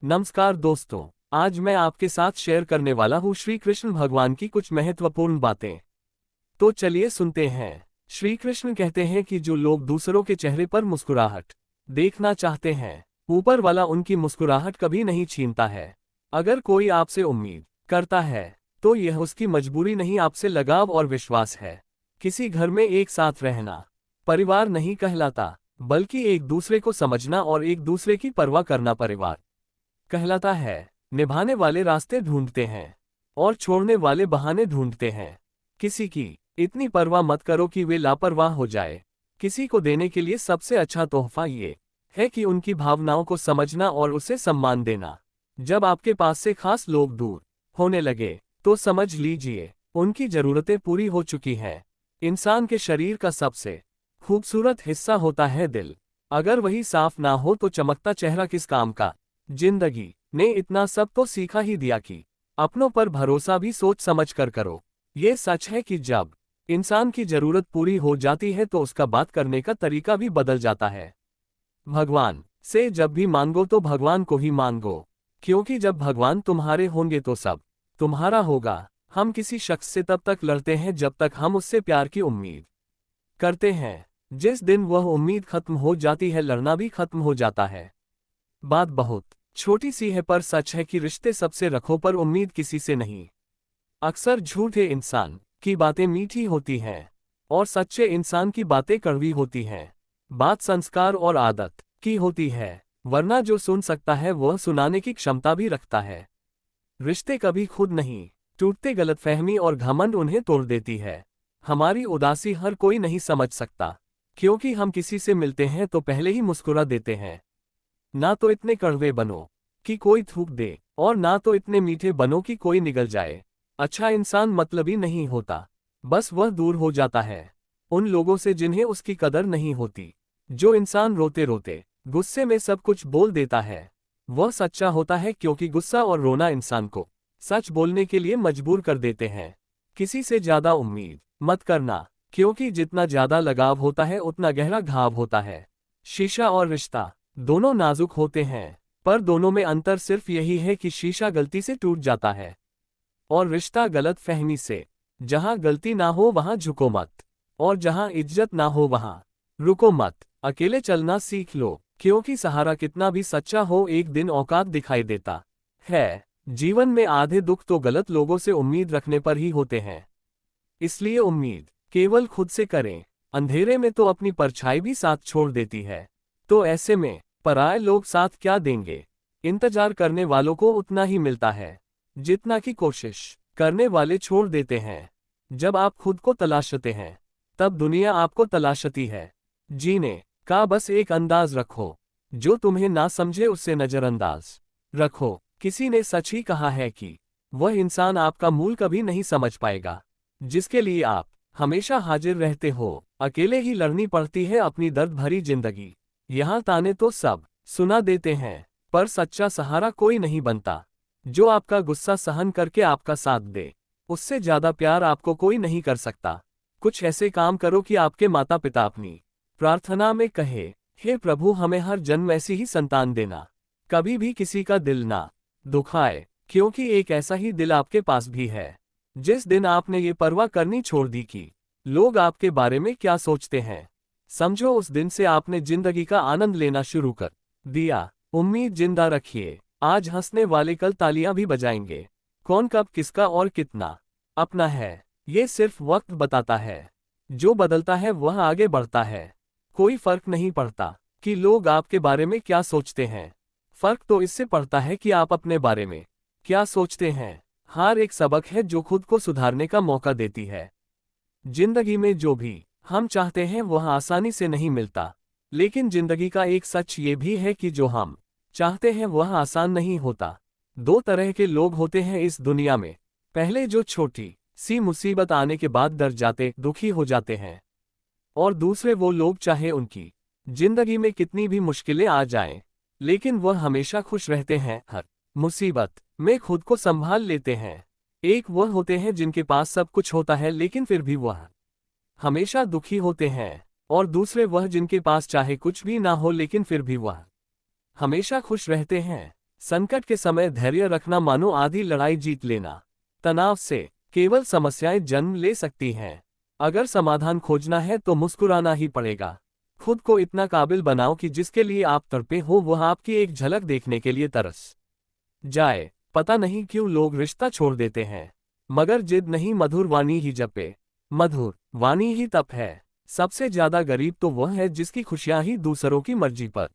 नमस्कार दोस्तों, आज मैं आपके साथ शेयर करने वाला हूँ श्री कृष्ण भगवान की कुछ महत्वपूर्ण बातें। तो चलिए सुनते हैं। श्री कृष्ण कहते हैं कि जो लोग दूसरों के चेहरे पर मुस्कुराहट देखना चाहते हैं, ऊपर वाला उनकी मुस्कुराहट कभी नहीं छीनता है। अगर कोई आपसे उम्मीद करता है तो यह उसकी मजबूरी नहीं, आपसे लगाव और विश्वास है। किसी घर में एक साथ रहना परिवार नहीं कहलाता, बल्कि एक दूसरे को समझना और एक दूसरे की परवाह करना परिवार कहलाता है। निभाने वाले रास्ते ढूंढते हैं और छोड़ने वाले बहाने ढूंढते हैं। किसी की इतनी परवाह मत करो कि वे लापरवाह हो जाए। किसी को देने के लिए सबसे अच्छा तोहफा ये है कि उनकी भावनाओं को समझना और उसे सम्मान देना। जब आपके पास से खास लोग दूर होने लगे तो समझ लीजिए उनकी जरूरतें पूरी हो चुकी हैं। इंसान के शरीर का सबसे खूबसूरत हिस्सा होता है दिल। अगर वही साफ ना हो तो चमकता चेहरा किस काम का। जिंदगी ने इतना सब तो सीखा ही दिया कि अपनों पर भरोसा भी सोच समझ कर करो। ये सच है कि जब इंसान की जरूरत पूरी हो जाती है तो उसका बात करने का तरीका भी बदल जाता है। भगवान से जब भी मांगो तो भगवान को ही मांगो, क्योंकि जब भगवान तुम्हारे होंगे तो सब तुम्हारा होगा। हम किसी शख्स से तब तक लड़ते हैं जब तक हम उससे प्यार की उम्मीद करते हैं। जिस दिन वह उम्मीद खत्म हो जाती है, लड़ना भी खत्म हो जाता है। बात बहुत छोटी सी है पर सच है कि रिश्ते सबसे रखो पर उम्मीद किसी से नहीं। अक्सर झूठे इंसान की बातें मीठी होती हैं और सच्चे इंसान की बातें कड़वी होती हैं। बात संस्कार और आदत की होती है, वरना जो सुन सकता है वह सुनाने की क्षमता भी रखता है। रिश्ते कभी खुद नहीं टूटते, गलतफहमी और घमंड उन्हें तोड़ देती है। हमारी उदासी हर कोई नहीं समझ सकता, क्योंकि हम किसी से मिलते हैं तो पहले ही मुस्कुरा देते हैं। ना तो इतने कड़वे बनो कि कोई थूक दे और ना तो इतने मीठे बनो कि कोई निगल जाए। अच्छा इंसान मतलबी नहीं होता, बस वह दूर हो जाता है उन लोगों से जिन्हें उसकी कदर नहीं होती। जो इंसान रोते रोते गुस्से में सब कुछ बोल देता है वह सच्चा होता है, क्योंकि गुस्सा और रोना इंसान को सच बोलने के लिए मजबूर कर देते हैं। किसी से ज्यादा उम्मीद मत करना, क्योंकि जितना ज्यादा लगाव होता है उतना गहरा घाव होता है। शीशा और रिश्ता दोनों नाजुक होते हैं, पर दोनों में अंतर सिर्फ यही है कि शीशा गलती से टूट जाता है और रिश्ता गलत फहमी से। जहां गलती ना हो वहां झुको मत, और जहां इज्जत ना हो वहां रुको मत। अकेले चलना सीख लो, क्योंकि सहारा कितना भी सच्चा हो एक दिन औकात दिखाई देता है। जीवन में आधे दुख तो गलत लोगों से उम्मीद रखने पर ही होते हैं, इसलिए उम्मीद केवल खुद से करें। अंधेरे में तो अपनी परछाई भी साथ छोड़ देती है, तो ऐसे में पराये लोग साथ क्या देंगे। इंतजार करने वालों को उतना ही मिलता है जितना की कोशिश करने वाले छोड़ देते हैं। जब आप खुद को तलाशते हैं तब दुनिया आपको तलाशती है। जीने का बस एक अंदाज रखो, जो तुम्हें ना समझे उससे नजरअंदाज रखो। किसी ने सच ही कहा है कि वह इंसान आपका मूल कभी नहीं समझ पाएगा जिसके लिए आप हमेशा हाजिर रहते हो। अकेले ही लड़नी पड़ती है अपनी दर्द भरी जिंदगी। यहाँ ताने तो सब सुना देते हैं, पर सच्चा सहारा कोई नहीं बनता। जो आपका गुस्सा सहन करके आपका साथ दे, उससे ज्यादा प्यार आपको कोई नहीं कर सकता। कुछ ऐसे काम करो कि आपके माता पिता अपनी प्रार्थना में कहे, हे प्रभु हमें हर जन्म ऐसी ही संतान देना। कभी भी किसी का दिल ना दुखाए, क्योंकि एक ऐसा ही दिल आपके पास भी है। जिस दिन आपने ये परवाह करनी छोड़ दी कि लोग आपके बारे में क्या सोचते हैं, समझो उस दिन से आपने जिंदगी का आनंद लेना शुरू कर दिया। उम्मीद जिंदा रखिए, आज हंसने वाले कल तालियां भी बजाएंगे। कौन कब किसका और कितना अपना है, ये सिर्फ वक्त बताता है। जो बदलता है वह आगे बढ़ता है। कोई फर्क नहीं पड़ता कि लोग आपके बारे में क्या सोचते हैं, फर्क तो इससे पड़ता है कि आप अपने बारे में क्या सोचते हैं। हार एक सबक है जो खुद को सुधारने का मौका देती है। जिंदगी में जो भी हम चाहते हैं वह आसानी से नहीं मिलता, लेकिन जिंदगी का एक सच ये भी है कि जो हम चाहते हैं वह आसान नहीं होता। दो तरह के लोग होते हैं इस दुनिया में, पहले जो छोटी सी मुसीबत आने के बाद डर जाते दुखी हो जाते हैं, और दूसरे वो लोग चाहे उनकी जिंदगी में कितनी भी मुश्किलें आ जाएं, लेकिन वह हमेशा खुश रहते हैं, हर मुसीबत में खुद को संभाल लेते हैं। एक वह होते हैं जिनके पास सब कुछ होता है लेकिन फिर भी वह हमेशा दुखी होते हैं, और दूसरे वह जिनके पास चाहे कुछ भी ना हो लेकिन फिर भी वह हमेशा खुश रहते हैं। संकट के समय धैर्य रखना मानो आधी लड़ाई जीत लेना। तनाव से केवल समस्याएं जन्म ले सकती हैं। अगर समाधान खोजना है तो मुस्कुराना ही पड़ेगा। खुद को इतना काबिल बनाओ कि जिसके लिए आप तड़पे हो वह आपकी एक झलक देखने के लिए तरस जाए। पता नहीं क्यों लोग रिश्ता छोड़ देते हैं, मगर जिद नहीं, मधुर वाणी ही जपे। मधुर वाणी ही तप है। सबसे ज्यादा गरीब तो वह है जिसकी खुशियां ही दूसरों की मर्जी पर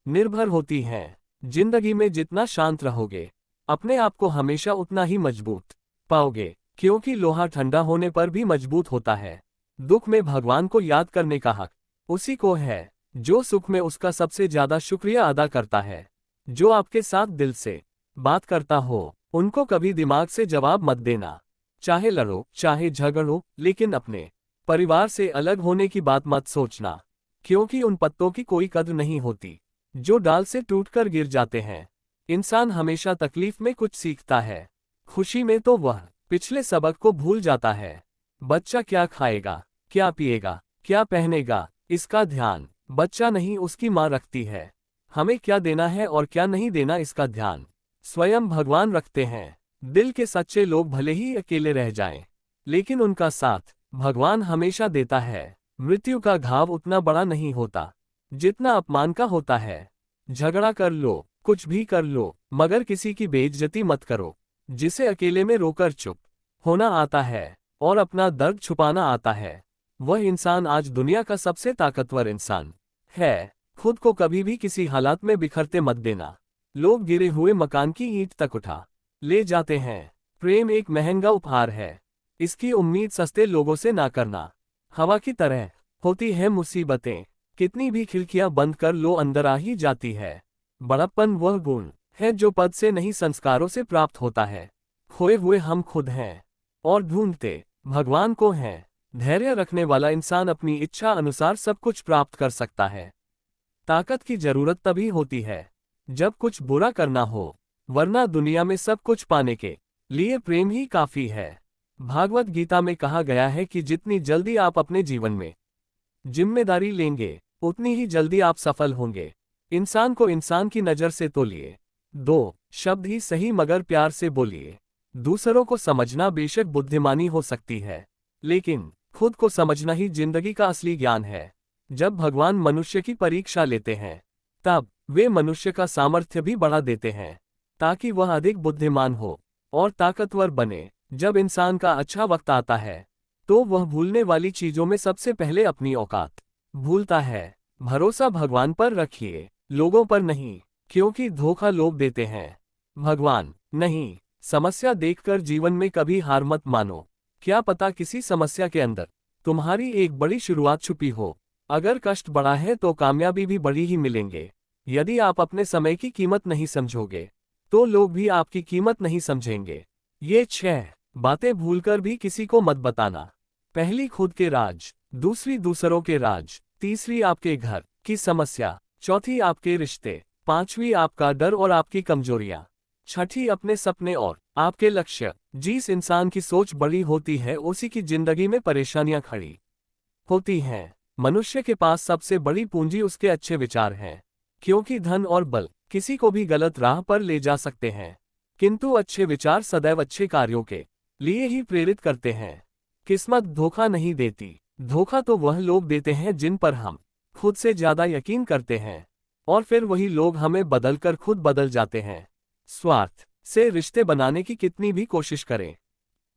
निर्भर होती हैं। जिंदगी में जितना शांत रहोगे, अपने आप को हमेशा उतना ही मजबूत पाओगे, क्योंकि लोहा ठंडा होने पर भी मजबूत होता है। दुख में भगवान को याद करने का हक उसी को है जो सुख में उसका सबसे ज्यादा शुक्रिया अदा करता है। जो आपके साथ दिल से बात करता हो, उनको कभी दिमाग से जवाब मत देना। चाहे लड़ो, चाहे झगड़ो, लेकिन अपने परिवार से अलग होने की बात मत सोचना, क्योंकि उन पत्तों की कोई कद्र नहीं होती जो डाल से टूटकर गिर जाते हैं। इंसान हमेशा तकलीफ में कुछ सीखता है, खुशी में तो वह पिछले सबक को भूल जाता है। बच्चा क्या खाएगा, क्या पिएगा, क्या पहनेगा, इसका ध्यान बच्चा नहीं उसकी माँ रखती है। हमें क्या देना है और क्या नहीं देना, इसका ध्यान स्वयं भगवान रखते हैं। दिल के सच्चे लोग भले ही अकेले रह जाएं, लेकिन उनका साथ भगवान हमेशा देता है। मृत्यु का घाव उतना बड़ा नहीं होता जितना अपमान का होता है। झगड़ा कर लो, कुछ भी कर लो, मगर किसी की बेइज्जती मत करो। जिसे अकेले में रोकर चुप होना आता है और अपना दर्द छुपाना आता है, वह इंसान आज दुनिया का सबसे ताकतवर इंसान है। खुद को कभी भी किसी हालात में बिखरते मत देना। लोग गिरे हुए मकान की ईंट तक उठा ले जाते हैं। प्रेम एक महंगा उपहार है, इसकी उम्मीद सस्ते लोगों से ना करना। हवा की तरह होती है मुसीबतें, कितनी भी खिड़कियां बंद कर लो अंदर आ ही जाती है। बड़प्पन वह गुण है जो पद से नहीं संस्कारों से प्राप्त होता है। खोए हुए हम खुद हैं और ढूंढते भगवान को हैं। धैर्य रखने वाला इंसान अपनी इच्छा अनुसार सब कुछ प्राप्त कर सकता है। ताकत की जरूरत तभी होती है जब कुछ बुरा करना हो, वरना दुनिया में सब कुछ पाने के लिए प्रेम ही काफी है। भागवत गीता में कहा गया है कि जितनी जल्दी आप अपने जीवन में जिम्मेदारी लेंगे, उतनी ही जल्दी आप सफल होंगे। इंसान को इंसान की नजर से तोलिए। 2 शब्द ही सही मगर प्यार से बोलिए। दूसरों को समझना बेशक बुद्धिमानी हो सकती है, लेकिन खुद को समझना ही जिंदगी का असली ज्ञान है। जब भगवान मनुष्य की परीक्षा लेते हैं, तब वे मनुष्य का सामर्थ्य भी बढ़ा देते हैं ताकि वह अधिक बुद्धिमान हो और ताकतवर बने। जब इंसान का अच्छा वक्त आता है, तो वह भूलने वाली चीजों में सबसे पहले अपनी औकात भूलता है। भरोसा भगवान पर रखिए, लोगों पर नहीं, क्योंकि धोखा लोग देते हैं, भगवान नहीं। समस्या देखकर जीवन में कभी हार मत मानो। क्या पता किसी समस्या के अंदर तुम्हारी एक बड़ी शुरुआत छुपी हो। अगर कष्ट बड़ा है तो कामयाबी भी बड़ी ही मिलेंगे। यदि आप अपने समय की कीमत नहीं समझोगे, तो लोग भी आपकी कीमत नहीं समझेंगे। ये 6 बातें भूलकर भी किसी को मत बताना। पहली खुद के राज, दूसरी दूसरों के राज, तीसरी आपके घर की समस्या, चौथी आपके रिश्ते, पांचवी आपका डर और आपकी कमजोरियां, छठी अपने सपने और आपके लक्ष्य। जिस इंसान की सोच बड़ी होती है उसी की जिंदगी में परेशानियां खड़ी होती हैं। मनुष्य के पास सबसे बड़ी पूंजी उसके अच्छे विचार हैं, क्योंकि धन और बल किसी को भी गलत राह पर ले जा सकते हैं, किंतु अच्छे विचार सदैव अच्छे कार्यों के लिए ही प्रेरित करते हैं। किस्मत धोखा नहीं देती। धोखा तो वह लोग देते हैं जिन पर हम खुद से ज्यादा यकीन करते हैं, और फिर वही लोग हमें बदलकर खुद बदल जाते हैं। स्वार्थ से रिश्ते बनाने की कितनी भी कोशिश करें,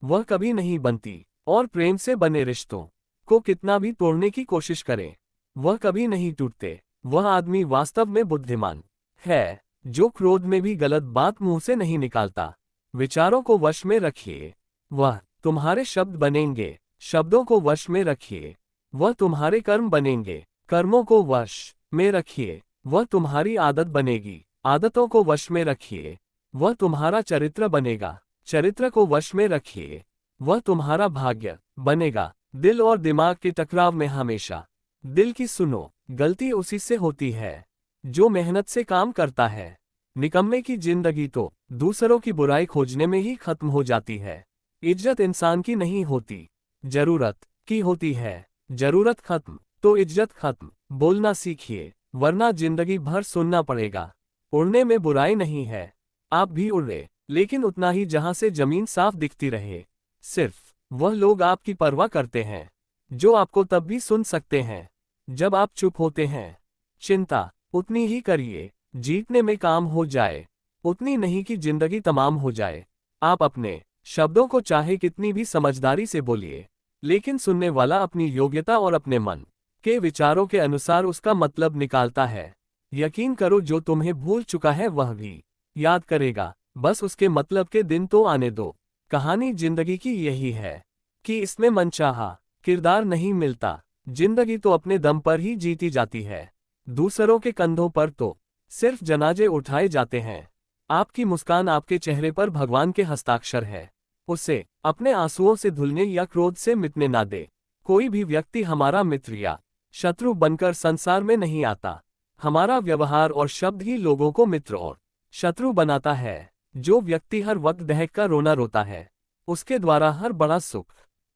वह कभी नहीं बनती, और प्रेम से बने रिश्तों को कितना भी तोड़ने की कोशिश करें, वह कभी नहीं टूटते। वह आदमी वास्तव में बुद्धिमान है जो क्रोध में भी गलत बात मुंह से नहीं निकालता। विचारों को वश में रखिए, वह तुम्हारे शब्द बनेंगे। शब्दों को वश में रखिए, वह तुम्हारे कर्म बनेंगे। कर्मों को वश में रखिए, वह तुम्हारी आदत बनेगी। आदतों को वश में रखिए, वह तुम्हारा चरित्र बनेगा। चरित्र को वश में रखिए, वह तुम्हारा भाग्य बनेगा। दिल और दिमाग के टकराव में हमेशा दिल की सुनो। गलती उसी से होती है जो मेहनत से काम करता है। निकम्मे की जिंदगी तो दूसरों की बुराई खोजने में ही खत्म हो जाती है। इज्जत इंसान की नहीं होती, जरूरत की होती है। जरूरत खत्म तो इज्जत खत्म। बोलना सीखिए, वरना जिंदगी भर सुनना पड़ेगा। उड़ने में बुराई नहीं है, आप भी उड़े, लेकिन उतना ही जहां से जमीन साफ दिखती रहे। सिर्फ वह लोग आपकी परवाह करते हैं जो आपको तब भी सुन सकते हैं जब आप चुप होते हैं। चिंता उतनी ही करिए जीतने में काम हो जाए, उतनी नहीं कि जिंदगी तमाम हो जाए। आप अपने शब्दों को चाहे कितनी भी समझदारी से बोलिए, लेकिन सुनने वाला अपनी योग्यता और अपने मन के विचारों के अनुसार उसका मतलब निकालता है। यकीन करो, जो तुम्हें भूल चुका है वह भी याद करेगा, बस उसके मतलब के दिन तो आने दो। कहानी जिंदगी की यही है कि इसमें मनचाहा किरदार नहीं मिलता। जिंदगी तो अपने दम पर ही जीती जाती है, दूसरों के कंधों पर तो सिर्फ जनाजे उठाए जाते हैं। आपकी मुस्कान आपके चेहरे पर भगवान के हस्ताक्षर है, उसे अपने आंसुओं से धुलने या क्रोध से मिटने ना दे। कोई भी व्यक्ति हमारा मित्र या शत्रु बनकर संसार में नहीं आता। हमारा व्यवहार और शब्द ही लोगों को मित्र और शत्रु बनाता है। जो व्यक्ति हर वक्त दहक कर रोना रोता है, उसके द्वारा हर बड़ा सुख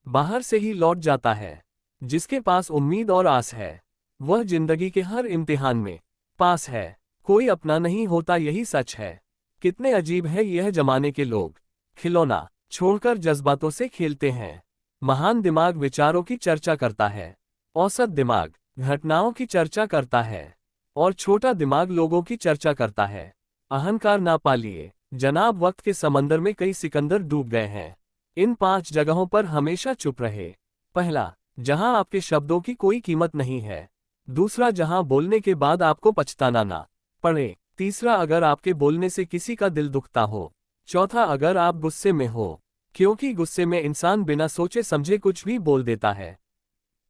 बाहर से ही लौट जाता है। जिसके पास उम्मीद और आस है, वह जिंदगी के हर इम्तिहान में पास है। कोई अपना नहीं होता, यही सच है। कितने अजीब है यह जमाने के लोग, खिलौना छोड़कर जज्बातों से खेलते हैं। महान दिमाग विचारों की चर्चा करता है, औसत दिमाग घटनाओं की चर्चा करता है, और छोटा दिमाग लोगों की चर्चा करता है। अहंकार ना पालिए जनाब, वक्त के समंदर में कई सिकंदर डूब गए हैं। इन 5 जगहों पर हमेशा चुप रहे। पहला, जहां आपके शब्दों की कोई कीमत नहीं है। दूसरा, जहां बोलने के बाद आपको पछताना ना पड़े। तीसरा, अगर आपके बोलने से किसी का दिल दुखता हो। चौथा, अगर आप गुस्से में हो, क्योंकि गुस्से में इंसान बिना सोचे समझे कुछ भी बोल देता है।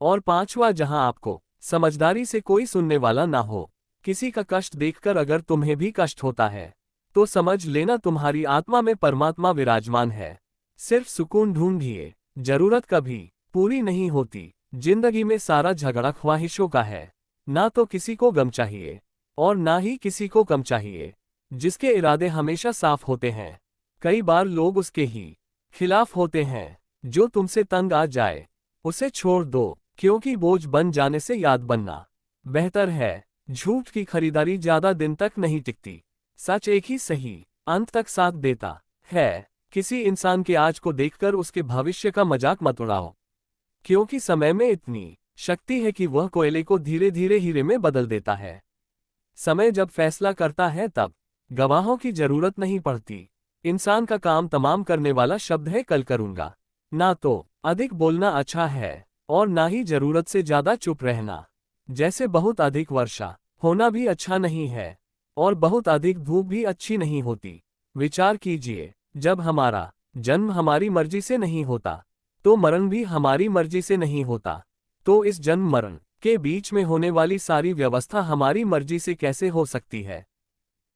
और पांचवा, जहां आपको समझदारी से कोई सुनने वाला ना हो। किसी का कष्ट देखकर अगर तुम्हें भी कष्ट होता है, तो समझ लेना तुम्हारी आत्मा में परमात्मा विराजमान है। सिर्फ सुकून ढूंढिए, जरूरत कभी पूरी नहीं होती। जिंदगी में सारा झगड़ा ख्वाहिशों का है। ना तो किसी को गम चाहिए और ना ही किसी को कम चाहिए। जिसके इरादे हमेशा साफ होते हैं, कई बार लोग उसके ही खिलाफ होते हैं। जो तुमसे तंग आ जाए, उसे छोड़ दो, क्योंकि बोझ बन जाने से याद बनना बेहतर है। झूठ की खरीदारी ज्यादा दिन तक नहीं टिकती। सच एक ही सही अंत तक साथ देता है। किसी इंसान के आज को देखकर उसके भविष्य का मजाक मत उड़ाओ, क्योंकि समय में इतनी शक्ति है कि वह कोयले को धीरे धीरे हीरे में बदल देता है। समय जब फैसला करता है तब गवाहों की जरूरत नहीं पड़ती। इंसान का काम तमाम करने वाला शब्द है कल करूंगा। ना तो अधिक बोलना अच्छा है और ना ही जरूरत से ज्यादा चुप रहना। जैसे बहुत अधिक वर्षा होना भी अच्छा नहीं है और बहुत अधिक धूप भी अच्छी नहीं होती। विचार कीजिए, जब हमारा जन्म हमारी मर्जी से नहीं होता, तो मरण भी हमारी मर्जी से नहीं होता। तो इस जन्म मरण के बीच में होने वाली सारी व्यवस्था हमारी मर्जी से कैसे हो सकती है।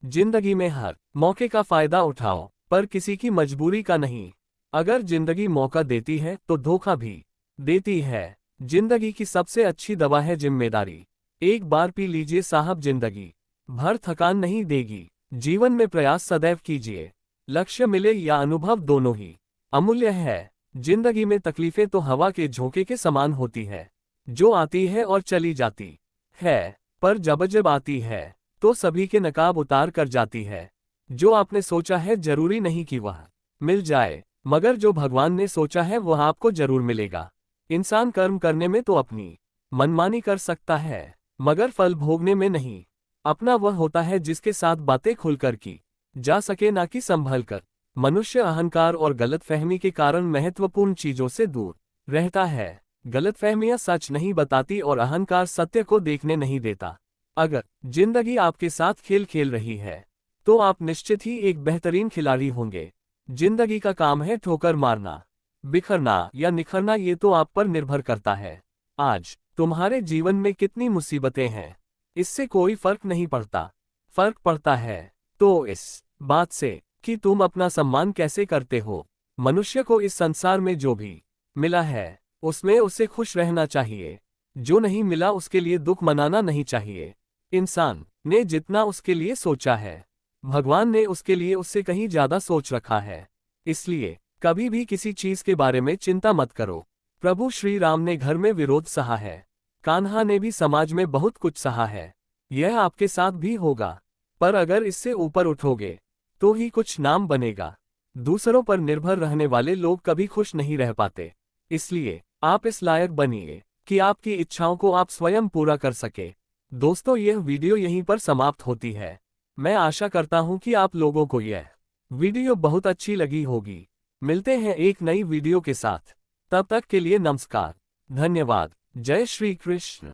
जिंदगी में हर मौके का फायदा उठाओ, पर किसी की मजबूरी का नहीं। अगर जिंदगी मौका देती है तो धोखा भी देती है। जिंदगी की सबसे अच्छी दवा है जिम्मेदारी। एक बार पी लीजिए साहब, जिंदगी भर थकान नहीं देगी। जीवन में प्रयास सदैव कीजिए, लक्ष्य मिले या अनुभव दोनों ही अमूल्य है। जिंदगी में तकलीफें तो हवा के झोंके के समान होती है, जो आती है और चली जाती है, पर जब जब आती है तो सभी के नकाब उतार कर जाती है। जो आपने सोचा है जरूरी नहीं कि वह मिल जाए, मगर जो भगवान ने सोचा है वह आपको जरूर मिलेगा। इंसान कर्म करने में तो अपनी मनमानी कर सकता है, मगर फल भोगने में नहीं। अपना वह होता है जिसके साथ बातें खुलकर की जा सके, ना कि संभल कर। मनुष्य अहंकार और गलतफहमी के कारण महत्वपूर्ण चीजों से दूर रहता है। गलतफहमियां सच नहीं बताती और अहंकार सत्य को देखने नहीं देता। अगर जिंदगी आपके साथ खेल खेल रही है, तो आप निश्चित ही एक बेहतरीन खिलाड़ी होंगे। जिंदगी का काम है ठोकर मारना, बिखरना या निखरना, ये तो आप पर निर्भर करता है। आज तुम्हारे जीवन में कितनी मुसीबतें हैं, इससे कोई फर्क नहीं पड़ता। फर्क पड़ता है तो इस बात से कि तुम अपना सम्मान कैसे करते हो। मनुष्य को इस संसार में जो भी मिला है, उसमें उसे खुश रहना चाहिए। जो नहीं मिला उसके लिए दुख मनाना नहीं चाहिए। इंसान ने जितना उसके लिए सोचा है, भगवान ने उसके लिए उससे कहीं ज्यादा सोच रखा है। इसलिए कभी भी किसी चीज के बारे में चिंता मत करो। प्रभु श्री राम ने घर में विरोध सहा है, कान्हा ने भी समाज में बहुत कुछ सहा है। यह आपके साथ भी होगा। पर अगर इससे ऊपर उठोगे तो ही कुछ नाम बनेगा। दूसरों पर निर्भर रहने वाले लोग कभी खुश नहीं रह पाते। इसलिए आप इस लायक बनिए कि आपकी इच्छाओं को आप स्वयं पूरा कर सके। दोस्तों, यह वीडियो यहीं पर समाप्त होती है। मैं आशा करता हूं कि आप लोगों को यह वीडियो बहुत अच्छी लगी होगी। मिलते हैं एक नई वीडियो के साथ। तब तक के लिए नमस्कार, धन्यवाद, जय श्री कृष्ण।